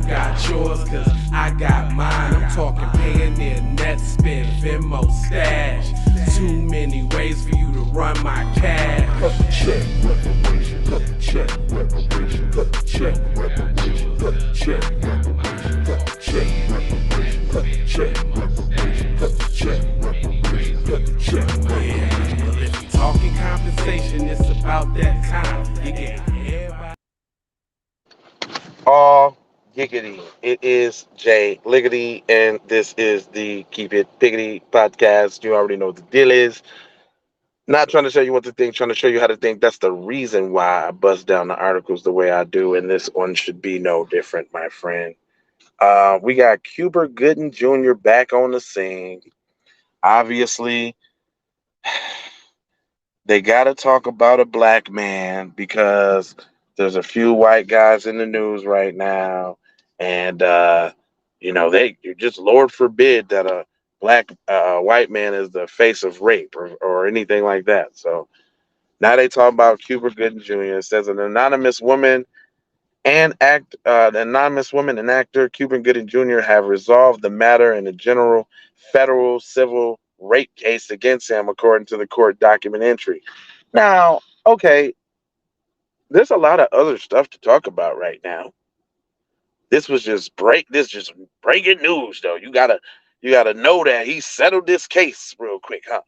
got yours, cause I got mine. I'm talking Payoneer, Netspin, Venmo, Stash. Too many ways for you to run my cash. Check reparations, check reparations, check reparations, check reparations, check reparations, check reparations, check reparations, check. Yeah, well, if you talking compensation, it's about that time. You get everybody. All giggity. It is Jay Liggity, and this is the Keep It Piggity podcast. You already know what the deal is. Not trying to show you what to think, trying to show you how to think. That's the reason why I bust down the articles the way I do, and this one should be no different, my friend. We got Cuba Gooding Jr. back on the scene. Obviously, they got to talk about a black man because there's a few white guys in the news right now, and they just Lord forbid that a black white man is the face of rape or anything like that. So now they talk about Cuba Gooding Jr. It says the anonymous woman and actor Cuba Gooding Jr. have resolved the matter in a general federal civil rape case against him, according to the court document entry. Now, okay, there's a lot of other stuff to talk about right now. This just breaking news though. You gotta know that he settled this case real quick, huh?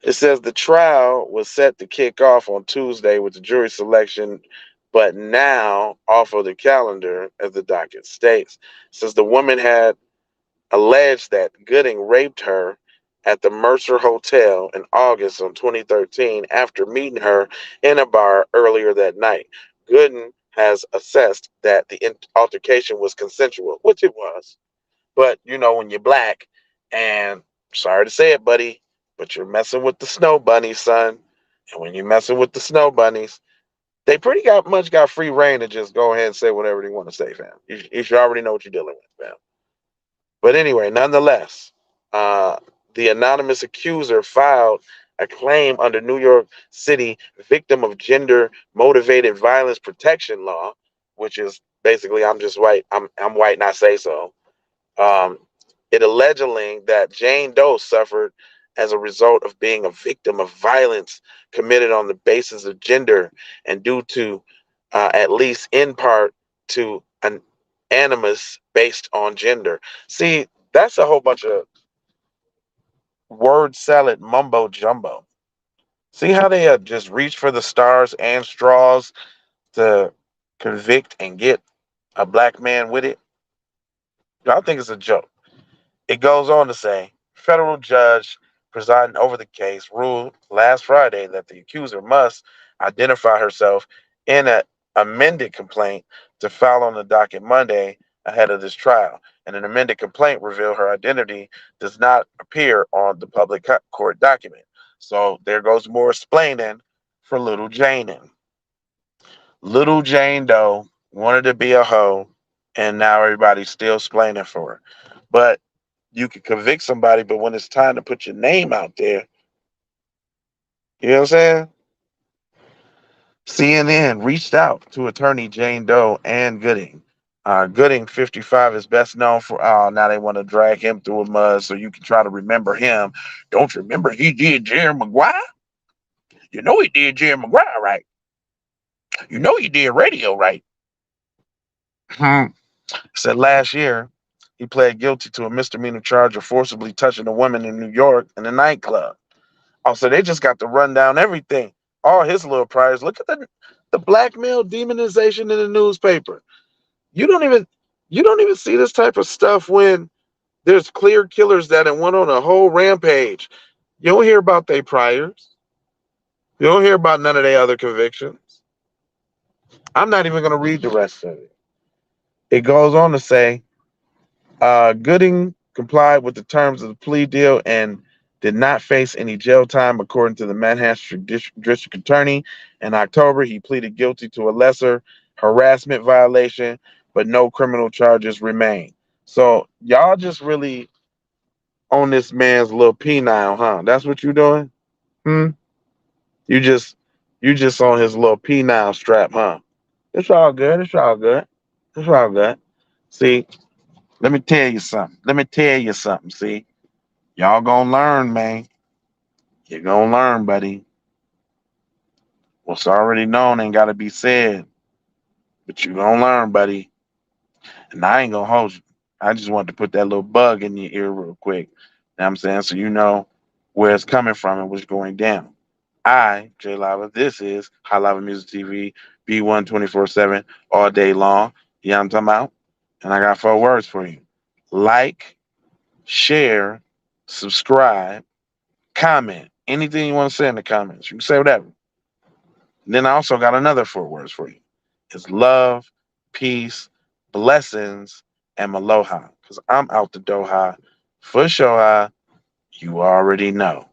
It says the trial was set to kick off on Tuesday with the jury selection, but now off of the calendar, as the docket states. It says the woman had alleged that Gooding raped her at the Mercer Hotel in August of 2013 after meeting her in a bar earlier that night. Gooding has assessed that the altercation was consensual, which it was. But when you're black, and sorry to say it, buddy, but you're messing with the snow bunnies, son. And when you're messing with the snow bunnies, they pretty much got free reign to just go ahead and say whatever they want to say, fam. You should already know what you're dealing with, fam. But anyway, nonetheless, uh, the anonymous accuser filed a claim under New York City Victim of Gender Motivated Violence Protection Law, which is basically I'm just white. I'm white and I say so. Um, it alleging that Jane Doe suffered as a result of being a victim of violence committed on the basis of gender and due to, at least in part, to an animus based on gender. See, that's a whole bunch of word salad mumbo jumbo. See how they just reach for the stars and straws to convict and get a black man with it? I think it's a joke. It goes on to say, federal judge presiding over the case ruled last Friday that the accuser must identify herself in an amended complaint to file on the docket Monday ahead of this trial. And an amended complaint revealed her identity does not appear on the public court document. So there goes more explaining for little Jane. Little Jane Doe wanted to be a hoe, and now everybody's still explaining for her. But you can convict somebody, but when it's time to put your name out there, you know what I'm saying? CNN reached out to attorney Jane Doe and Gooding. Gooding, 55, is best known for, now they want to drag him through a mud so you can try to remember him. Don't you remember he did Jerry Maguire? You know he did Jerry Maguire, right? You know he did radio, right? Said last year he pled guilty to a misdemeanor charge of forcibly touching a woman in New York in a nightclub. Oh, so they just got to run down everything. All his little priors. Look at the black male demonization in the newspaper. You don't even see this type of stuff when there's clear killers that have went on a whole rampage. You don't hear about their priors. You don't hear about none of their other convictions. I'm not even going to read the rest of it. It goes on to say, Gooding complied with the terms of the plea deal and did not face any jail time, according to the Manhattan District Attorney. In October, he pleaded guilty to a lesser harassment violation, but no criminal charges remain. So y'all just really on this man's little penile, huh? That's what you doing? Hmm? You just you just on his little penile strap, huh? It's all good. It's all good. It's all good. See, let me tell you something. Let me tell you something. See, y'all gonna learn, man. You're gonna learn, buddy. What's already known ain't gotta be said, but you gonna learn, buddy. And I ain't gonna hold you. I just wanted to put that little bug in your ear real quick. You know what I'm saying? So you know where it's coming from and what's going down. I, J Lava, this is High Lava Music TV, B1 24/7, all day long. You know what I'm talking about? And I got 4 words for you: like, share, subscribe, comment. Anything you want to say in the comments, you can say whatever. And then I also got another 4 words for you. It's love, peace, blessings, and aloha. Because I'm out the Doha for sure. You already know.